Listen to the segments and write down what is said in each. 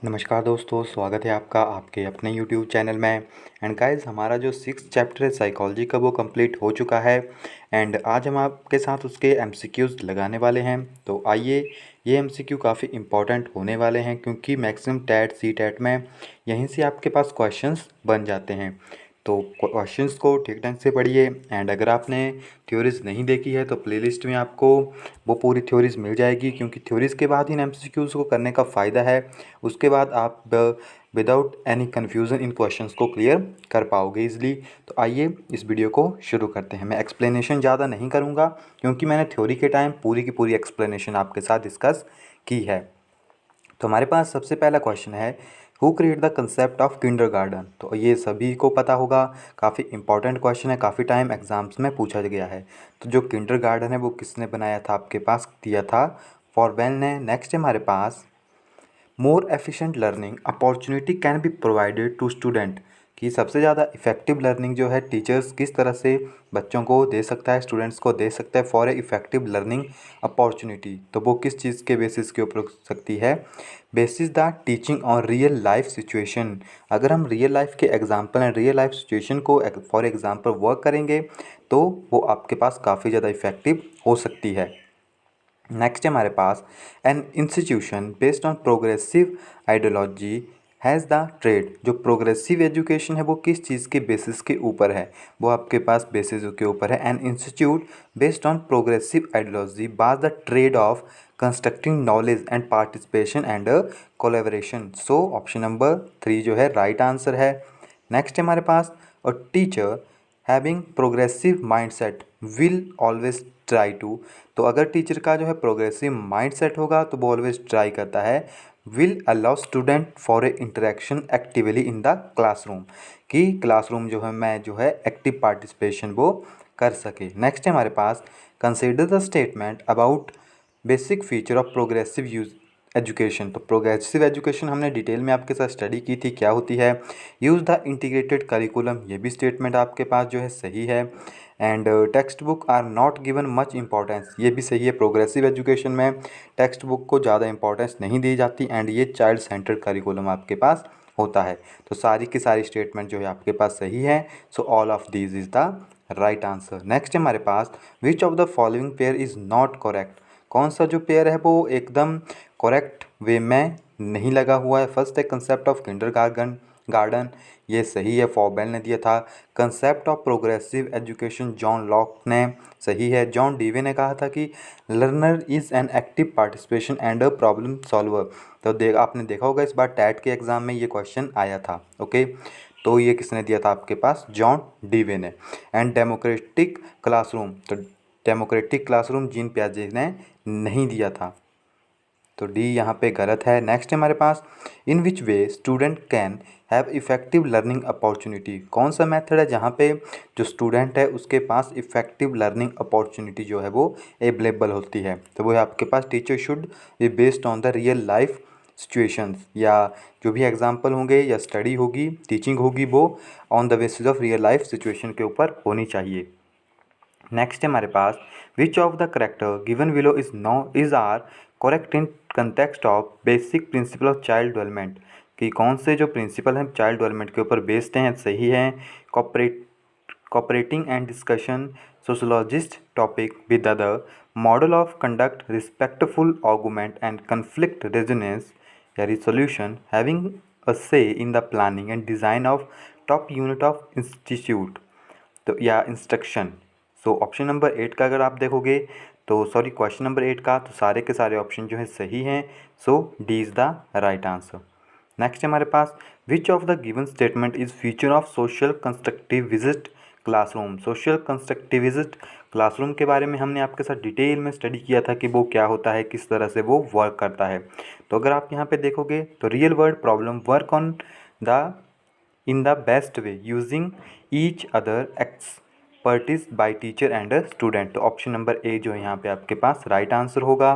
नमस्कार दोस्तों, स्वागत है आपका आपके अपने यूट्यूब चैनल में। एंड गाइस, हमारा जो 6th चैप्टर है साइकोलॉजी का वो कंप्लीट हो चुका है। एंड आज हम आपके साथ उसके एमसीक्यूज़ लगाने वाले हैं। तो आइए, ये एमसीक्यू काफ़ी इंपॉर्टेंट होने वाले हैं क्योंकि मैक्सिमम टैट सी टैट में यहीं से आपके पास क्वेश्चंस बन जाते हैं। तो क्वेश्चंस को ठीक ढंग से पढ़िए। एंड अगर आपने थ्योरीज नहीं देखी है तो प्लेलिस्ट में आपको वो पूरी थ्योरीज मिल जाएगी, क्योंकि थ्योरीज के बाद इन एमसीक्यूज़ को करने का फ़ायदा है उसके बाद आप विदाउट एनी कन्फ्यूज़न इन क्वेश्चंस को क्लियर कर पाओगे इजली। तो आइए इस वीडियो को शुरू करते हैं। मैं एक्सप्लेनेशन ज़्यादा नहीं करूँगा क्योंकि मैंने थ्योरी के टाइम पूरी की पूरी एक्सप्लेनेशन आपके साथ डिस्कस की है। तो हमारे पास सबसे पहला क्वेश्चन है, who create the concept of kindergarten. तो ये सभी को पता होगा, काफ़ी इंपॉर्टेंट क्वेश्चन है, काफ़ी टाइम एग्जाम्स में पूछा गया है। तो जो किंडरगार्टन है वो किसने बनाया था, आपके पास दिया था फॉरवेल ने। नेक्स्ट है हमारे पास, more efficient learning opportunity can be provided to student, कि सबसे ज़्यादा इफ़ेक्टिव लर्निंग जो है टीचर्स किस तरह से बच्चों को दे सकता है, स्टूडेंट्स को दे सकता है for a effective learning opportunity. तो वो किस चीज़ के बेसिस के ऊपर हो सकती है, basis the teaching on real life situation. अगर हम रियल लाइफ के example and real life situation को फॉर एग्जाम्पल वर्क करेंगे तो वो आपके पास काफ़ी ज़्यादा इफ़ेक्टिव हो सकती है। नेक्स्ट है हमारे पास, an institution based on progressive ideology has the trade. जो प्रोग्रेसिव एजुकेशन है वो किस चीज़ के बेसिस के ऊपर है, वो आपके पास बेसिस के ऊपर है। An institute based on progressive ideology has the trade of constructing knowledge and participation and collaboration. So option number 3 जो है राइट आंसर है। नेक्स्ट है हमारे पास, a teacher having progressive mindset will always try to. तो अगर teacher का जो है प्रोग्रेसिव माइंडसेट होगा तो वो ऑलवेज ट्राई करता है will allow student for a interaction actively in the classroom, कि क्लासरूम जो है मैं जो है एक्टिव पार्टिसिपेशन वो कर सके। नेक्स्ट है हमारे पास, consider the statement about basic feature of progressive use education. तो प्रोग्रेसिव एजुकेशन हमने डिटेल में आपके साथ स्टडी की थी, क्या होती है। यूज़ द इंटीग्रेटेड करिकुलम, ये भी स्टेटमेंट आपके पास जो है सही है। And text book are not given much importance, ये भी सही है। प्रोग्रेसिव एजुकेशन में टेक्स्ट बुक को ज़्यादा इंपॉर्टेंस नहीं दी जाती एंड ये चाइल्ड सेंटर्ड करिकुलम आपके पास होता है। तो सारी की सारी स्टेटमेंट जो है आपके पास सही है। So all of these is the right answer. Next है हमारे पास, which of the following pair is not correct. कौन सा जो पेयर है वो एकदम करेक्ट वे में नहीं लगा हुआ है। फर्स्ट है कंसेप्ट ऑफ किंडरगार्टन गार्डन, ये सही है, फॉरबेल ने दिया था। Concept of progressive education John Locke ने, सही है। जॉन डीवे ने कहा था कि learner is an active participation and a problem solver. तो आपने देखा होगा इस बार टैट के एग्ज़ाम में ये क्वेश्चन आया था। ओके, तो ये किसने दिया था आपके पास, जॉन डीवे ने। एंड डेमोक्रेटिक क्लासरूम, तो डेमोक्रेटिक क्लासरूम जीन पियाजे ने नहीं दिया था, तो डी यहाँ पे गलत है। नेक्स्ट है हमारे पास, in which way student can have effective learning opportunity. कौन सा मेथड है जहाँ पे जो स्टूडेंट है उसके पास इफ़ेक्टिव लर्निंग अपॉर्चुनिटी जो है वो अवेलेबल होती है। तो वो है आपके पास, teacher should be based on the real life situations, या जो भी एग्जाम्पल होंगे या स्टडी होगी, टीचिंग होगी, वो on the basis of real life situation के ऊपर होनी चाहिए। नेक्स्ट है हमारे पास, which of the character given below is no is are correct in context of basic principle of child development, कि कौन से जो प्रिंसिपल हैं चाइल्ड डेवलपमेंट के ऊपर बेस्ड हैं, सही हैं। Cooperating and discussion, sociologist topic with other, model of conduct, respectful argument and conflict resonance या रिसोल्यूशन, हैविंग अ से in the planning and design of top unit of institute, तो या instruction. सो option number 8 का अगर आप देखोगे तो sorry question number 8 का, तो सारे के सारे ऑप्शन जो है सही हैं। So D is the right answer. Next है हमारे पास, which of the given statement is feature of social constructivist classroom. Social constructivist classroom के बारे में हमने आपके साथ डिटेल में स्टडी किया था कि वो क्या होता है, किस तरह से वो वर्क करता है। तो अगर आप यहाँ पे देखोगे तो real world problem work on the in the best way using each other expertise by teacher and student. तो ऑप्शन नंबर ए जो है यहाँ पे आपके पास राइट आंसर होगा।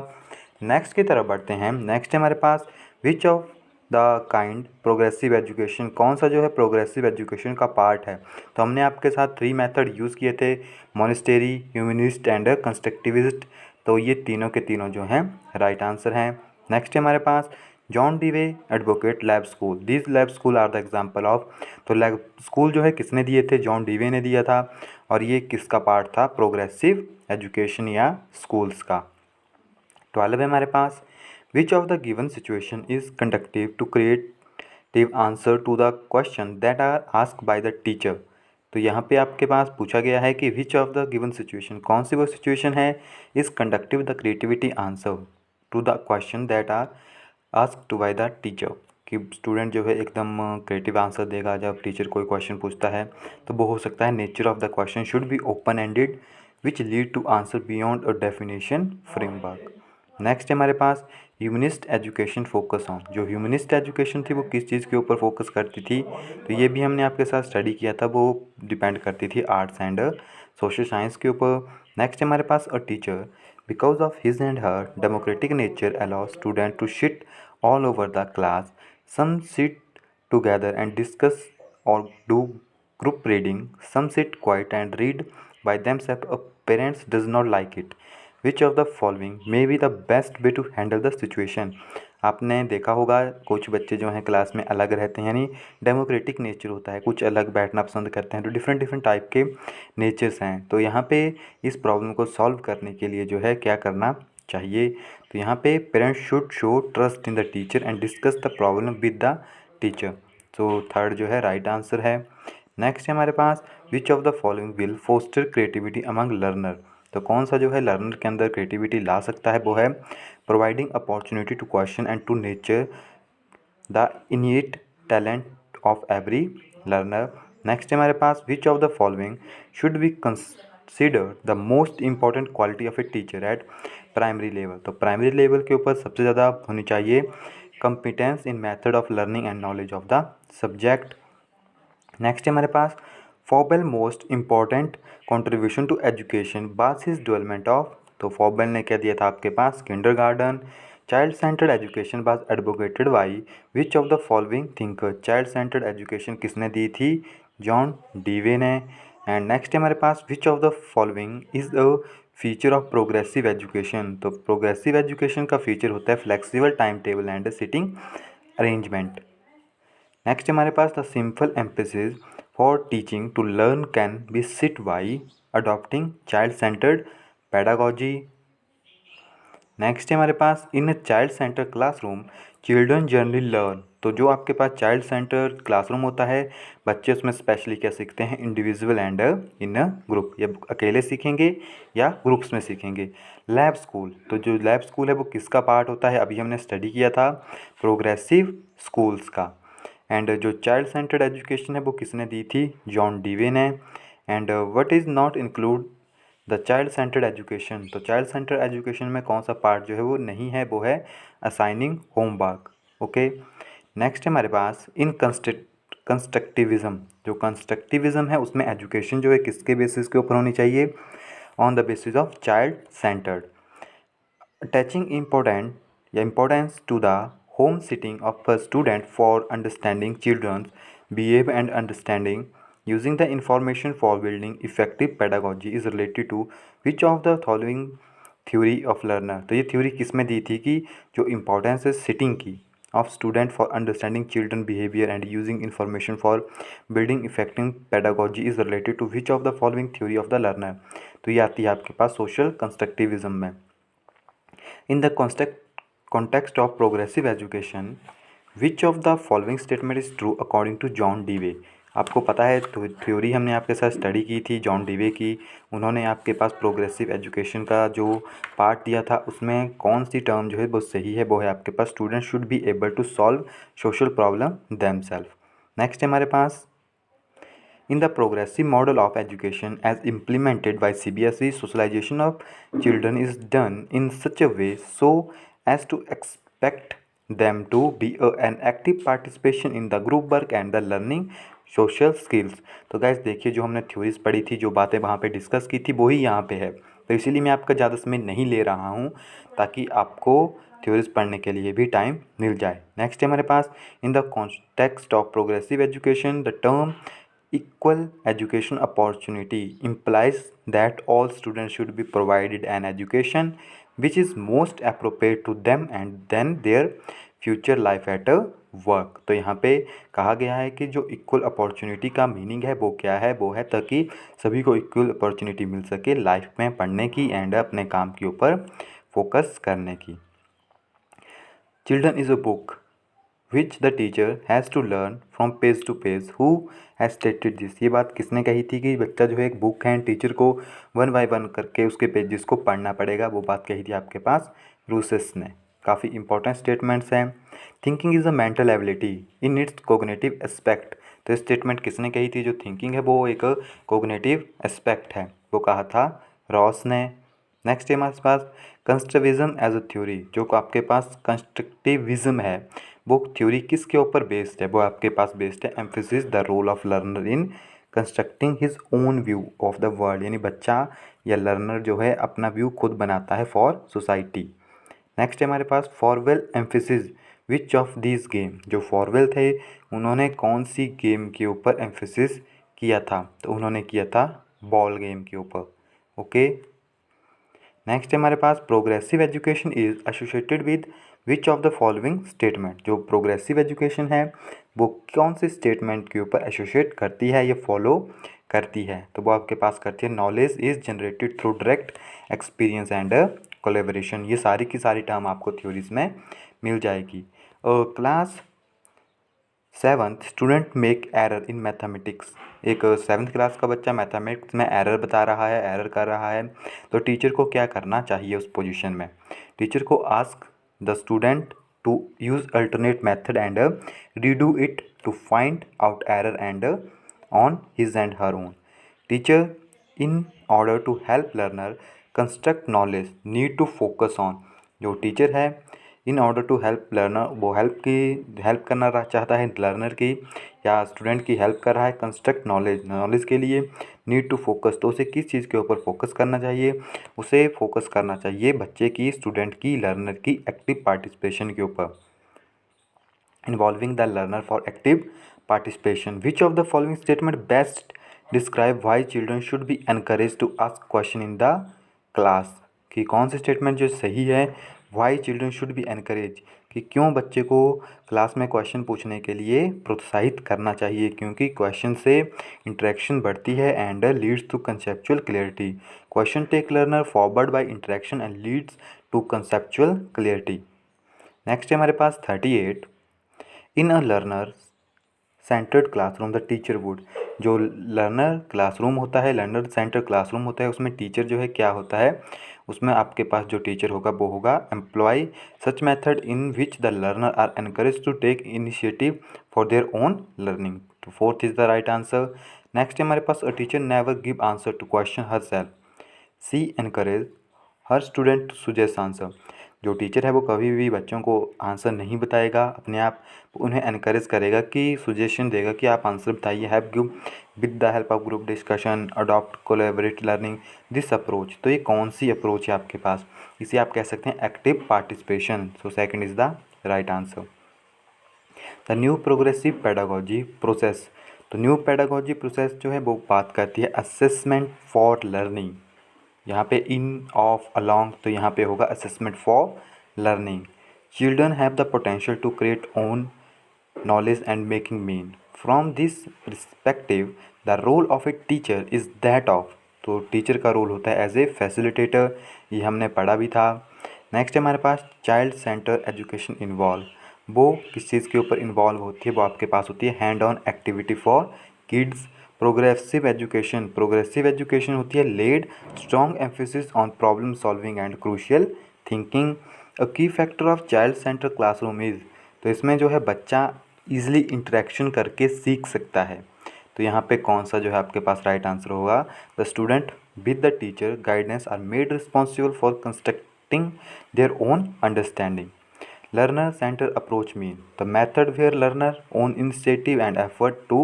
नेक्स्ट की तरफ बढ़ते हैं। नेक्स्ट है हमारे पास, which of the kind progressive education, कौन सा जो है प्रोग्रेसिव एजुकेशन का पार्ट है। तो हमने आपके साथ 3 मेथड यूज़ किए थे, मोनेस्टेरी, ह्यूमनिस्ट एंड कंस्ट्रक्टिविस्ट। तो ये तीनों के तीनों जो हैं राइट आंसर हैं। नेक्स्ट है हमारे पास, John Dewey advocate lab school, these lab school are the example of. तो लैब स्कूल जो है किसने दिए थे, जॉन डीवे ने दिया था, और ये किसका पार्ट था, प्रोग्रेसिव एजुकेशन या स्कूल्स का। 12 है हमारे पास, which of the given situation is conductive to creative answer to the question that are asked by the teacher. तो यहाँ पे आपके पास पूछा गया है कि which of the given situation, कौन सी वो सिचुएशन है, is conductive the creativity answer to the question that are asked to by the teacher. कि स्टूडेंट जो है एकदम क्रिएटिव आंसर देगा जब टीचर कोई क्वेश्चन पूछता है। तो वो हो सकता है nature of the question should be open ended which lead to answer beyond a definition framework. Next है हमारे पास, ह्यूमनिस्ट एजुकेशन फोकस ऑन। जो ह्यूमनिस्ट एजुकेशन थी वो किस चीज़ के ऊपर फोकस करती थी, तो ये भी हमने आपके साथ स्टडी किया था, वो डिपेंड करती थी आर्ट्स एंड सोशल साइंस के ऊपर। नेक्स्ट है हमारे पास, a teacher because of his and her democratic nature allow student to sit all over the class. Some sit together and discuss or do group reading. Some sit quiet and read by themselves. A parents does not like it. Which of the following may be the best way to handle the situation? आपने देखा होगा कुछ बच्चे जो हैं class में अलग रहते हैं, यानी डेमोक्रेटिक नेचर होता है, कुछ अलग बैठना पसंद करते हैं, तो डिफरेंट डिफरेंट टाइप के नेचर्स हैं। तो यहाँ पे इस प्रॉब्लम को सॉल्व करने के लिए जो है क्या करना चाहिए, तो यहाँ पे parents should show trust in the teacher and discuss the problem with the teacher. तो थर्ड जो है राइट आंसर है। नेक्स्ट है हमारे पास, which of the following will foster creativity among learner. तो कौन सा जो है लर्नर के अंदर क्रिएटिविटी ला सकता है, वो है providing opportunity to question and to nature the innate talent of every learner. Next है हमारे पास, which of the following should be consider the most important quality of a teacher at primary level. तो primary level के ऊपर सबसे ज़्यादा होनी चाहिए competence in method of learning and knowledge of the subject. Next है हमारे पास, Froebel most important contribution to education was his development of. तो फॉबेल ने क्या दिया था आपके पास, किंडरगार्टन। चाइल्ड सेंटर्ड एजुकेशन बास advocated by which of the following thinker. Child centred education किसने दी थी, जॉन डीवे ने। एंड नेक्स्ट है हमारे पास, which of the following is a feature of progressive education. तो प्रोग्रेसिव एजुकेशन का फीचर होता है flexible time table and sitting arrangement. Next हमारे पास, the simple emphasis for teaching to learn can be set by adopting child centred pedagogy. Next है हमारे पास, in a child centre classroom children generally learn. तो जो आपके पास child centre classroom होता है, बच्चे उसमें स्पेशली क्या सीखते हैं, individual and in a group, या अकेले सीखेंगे या ग्रुप्स में सीखेंगे। लैब स्कूल, तो जो लैब स्कूल है वो किसका पार्ट होता है, अभी हमने स्टडी किया था प्रोग्रेसिव स्कूल्स का। एंड जो चाइल्ड सेंटर्ड एजुकेशन है वो किसने दी थी, जॉन डीवे ने। And what is not include the child centred education. तो चाइल्ड सेंटर्ड एजुकेशन में कौन सा पार्ट जो है वो नहीं है, वो है असाइनिंग होमवर्क। ओके, नेक्स्ट है हमारे पास, इन कंस्ट्रक्टिविज़म। जो कंस्ट्रक्टिविज़म है उसमें एजुकेशन जो है किसके बेसिस के ऊपर होनी चाहिए, on the basis of child centred. Attaching important या importance to the home sitting of a student for understanding children's behavior and understanding using the information for building effective pedagogy is related to which of the following theory of learner। तो ये theory किस में दी थी कि जो importance है sitting की of student for understanding children behaviour and using information for building effective pedagogy is related to which of the following theory of the learner. तो ये आती है आपके पास सोशल कंस्ट्रक्टिविज्म में। In the context of progressive education, which of the following statement is true according to John Dewey. आपको पता है तो थ्योरी हमने आपके साथ स्टडी की थी जॉन डीवे की। उन्होंने आपके पास प्रोग्रेसिव एजुकेशन का जो पार्ट दिया था उसमें कौन सी टर्म जो है वो सही है, वो है आपके पास student should be able to solve social problem themselves. Next है हमारे पास, in the progressive model of education as implemented by CBSE, socialization of children is done in such a way so as to expect them to be an active participation in the group work and the learning social skills। तो guys देखिए जो हमने theories पढ़ी थी, जो बातें वहाँ पे डिस्कस की थी वही यहाँ पे है, तो इसीलिए मैं आपका ज़्यादा समय नहीं ले रहा हूँ ताकि आपको थ्योरीज पढ़ने के लिए भी टाइम मिल जाए। नेक्स्ट है हमारे पास, in the context of progressive education the term equal education opportunity implies that all students should be provided an education which is most appropriate to them and then their future life at work. तो यहाँ पे कहा गया है कि जो equal opportunity का meaning है वो क्या है, वो है ताकि सभी को इक्वल अपॉर्चुनिटी मिल सके लाइफ में पढ़ने की एंड अपने काम के ऊपर फोकस करने की। Children is a book which the teacher has to learn from page to page. Who has stated this? ये बात किसने कही थी कि बच्चा जो है एक बुक है, टीचर को वन बाय वन करके उसके पेजेस को पढ़ना पड़ेगा, वो बात कही थी आपके पास रूसेस ने। काफ़ी इंपॉर्टेंट स्टेटमेंट्स हैं। Thinking is a mental ability in its cognitive aspect. तो स्टेटमेंट किसने कही थी? जो थिंकिंग है वो एक कोग्निटिव एस्पेक्ट है, वो कहा था रॉस ने। नेक्स्ट है हमारे पास कंस्ट्रक्टिविज्म एज अ थ्योरी। जो आपके पास कंस्ट्रक्टिविज्म है वो थ्योरी किसके ऊपर बेस्ड है? वो आपके पास बेस्ड है emphasis the role of learner in constructing his own view of the world. यानी बच्चा या लर्नर जो है अपना व्यू खुद बनाता है फॉर सोसाइटी। नेक्स्ट है हमारे पास farewell emphasis which of this game. जो फॉरवेल थे उन्होंने कौन सी गेम के ऊपर एम्फेसिस किया था? तो उन्होंने किया था बॉल गेम के ऊपर। ओके। नेक्स्ट है हमारे पास progressive education is associated with which of the following statement. जो प्रोग्रेसिव एजुकेशन है वो कौन से स्टेटमेंट के ऊपर एसोसिएट करती है या फॉलो करती है? तो वो आपके पास करती है knowledge is generated through direct experience and collaboration. ये सारी की सारी टर्म आपको थ्योरीज में मिल जाएगी। Class 7th student make error in mathematics. एक 7th क्लास का बच्चा मैथमेटिक्स में एरर बता रहा है, एरर कर रहा है, तो टीचर को क्या करना चाहिए उस पोजीशन में? टीचर को ask the student to use alternate method and redo it to find out error and on his and her own. Teacher in order to help learner construct knowledge need to focus on. जो teacher है in order to help learner, वो help करना चाहता है learner की या student की help कर रहा है कंस्ट्रक्ट नॉलेज के लिए। नीड टू फोकस, तो उसे किस चीज़ के ऊपर फोकस करना चाहिए? उसे फोकस करना चाहिए बच्चे की, स्टूडेंट की, लर्नर की एक्टिव पार्टिसिपेशन के ऊपर। Involving the learner for active participation. Which of the following statement best describe why children should be encourage to ask question in the class. कि कौन से स्टेटमेंट जो सही है? Why children should be encourage, कि क्यों बच्चे को क्लास में क्वेश्चन पूछने के लिए प्रोत्साहित करना चाहिए? क्योंकि क्वेश्चन से इंटरेक्शन बढ़ती है and leads to conceptual clarity. Question take learner forward by interaction and leads to conceptual clarity. Next है हमारे पास 38 in a learner centred classroom the teacher would. जो लर्नर क्लासरूम होता है, लर्नर सेंटर क्लासरूम होता है, उसमें टीचर जो है क्या होता है? उसमें आपके पास जो टीचर होगा वो होगा employ such method in which the learner are encourage to take initiative for their own learning. तो 4th is the right answer. Next है हमारे पास a teacher never give answer to question herself, she encourage her student to suggest answer. जो teacher है वो कभी भी बच्चों को आंसर नहीं बताएगा अपने आप, उन्हें एनकरेज करेगा कि सुजेशन देगा कि आप आंसर बताइए। Have give with the help of group discussion adopt collaborate learning this approach. तो ये कौन सी अप्रोच है आपके पास? इसे आप कह सकते हैं active participation. So second is the right answer. The new progressive pedagogy process. तो न्यू पेडागोजी प्रोसेस जो है वो बात करती है असेसमेंट फॉर लर्निंग। यहाँ पे इन ऑफ अलॉन्ग, तो यहाँ पे होगा assessment for learning. Children have the potential to create own knowledge and making mean. From this perspective the role of a teacher is that of. तो टीचर का role होता है एज ए फैसिलिटेटर, ये हमने पढ़ा भी था। नेक्स्ट है हमारे पास चाइल्ड सेंटर एजुकेशन इन्वॉल्व। वो किस चीज़ के ऊपर इन्वॉल्व होती है? वो आपके पास होती है hand on activity for kids. Progressive education होती है led strong emphasis on problem solving and crucial thinking. A key factor of child centre classroom is. तो इसमें जो है बच्चा ईजिली इंटरेक्शन करके सीख सकता है। तो यहाँ पे कौन सा जो है आपके पास राइट आंसर होगा? The student with the teacher guidance are made responsible for constructing their own understanding. Learner center approach mean the method where learner own initiative and effort to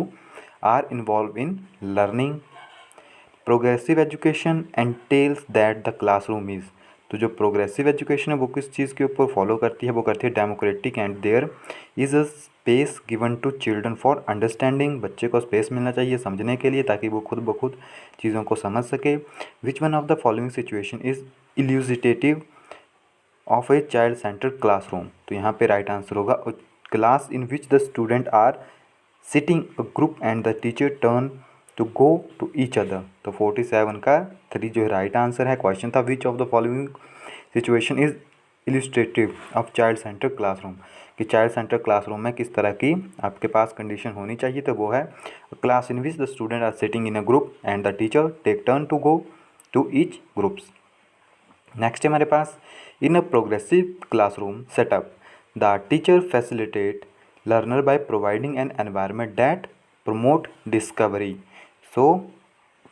are involved in learning. Progressive education entails that the classroom is। तो जो progressive education है वो किस चीज़ के ऊपर follow करती है? वो करती है democratic and there is a space given to children for understanding. बच्चे को स्पेस मिलना चाहिए समझने के लिए ताकि वो खुद ब खुद चीज़ों को समझ सके। Which one of the following situation is illustrative of a child centred classroom. तो यहाँ पे राइट आंसर होगा class in which the student are sitting a group and the teacher turn to go to each other. तो 47 का 3 जो है right answer है। Question था which of the following situation is illustrative of child centre classroom, कि child centre classroom में किस तरह की आपके पास कंडीशन होनी चाहिए। तो वो है class in which the student are sitting in a group and the teacher take turn to go to each groups. Next है हमारे पास in a progressive classroom setup the teacher facilitate learner by providing an environment that promote discovery. So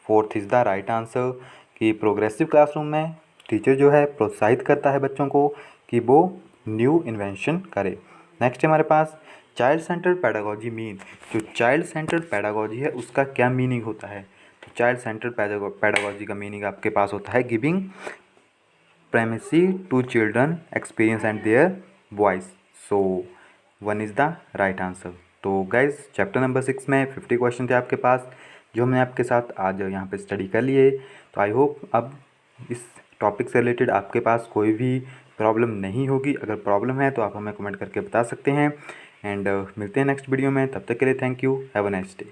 4th is the right answer, कि progressive classroom में teacher जो है प्रोत्साहित करता है बच्चों को कि वो न्यू इन्वेंशन करे। नेक्स्ट है हमारे पास चाइल्ड सेंटर्ड पैडागोजी मीन, जो चाइल्ड सेंटर्ड पैडागोजी है उसका क्या मीनिंग होता है। तो चाइल्ड सेंटर्ड पैडागोजी का मीनिंग आपके पास होता है giving primacy to children experience and their voice। so 1 is the right answer। तो गाइज चैप्टर नंबर 6 में 50 क्वेश्चन थे आपके पास, जो हमने आपके साथ आज यहाँ पे स्टडी कर लिए। तो आई होप अब इस टॉपिक से रिलेटेड आपके पास कोई भी प्रॉब्लम नहीं होगी। अगर प्रॉब्लम है तो आप हमें कमेंट करके बता सकते हैं। एंड मिलते हैं नेक्स्ट वीडियो में, तब तक के लिए thank you, have a nice day.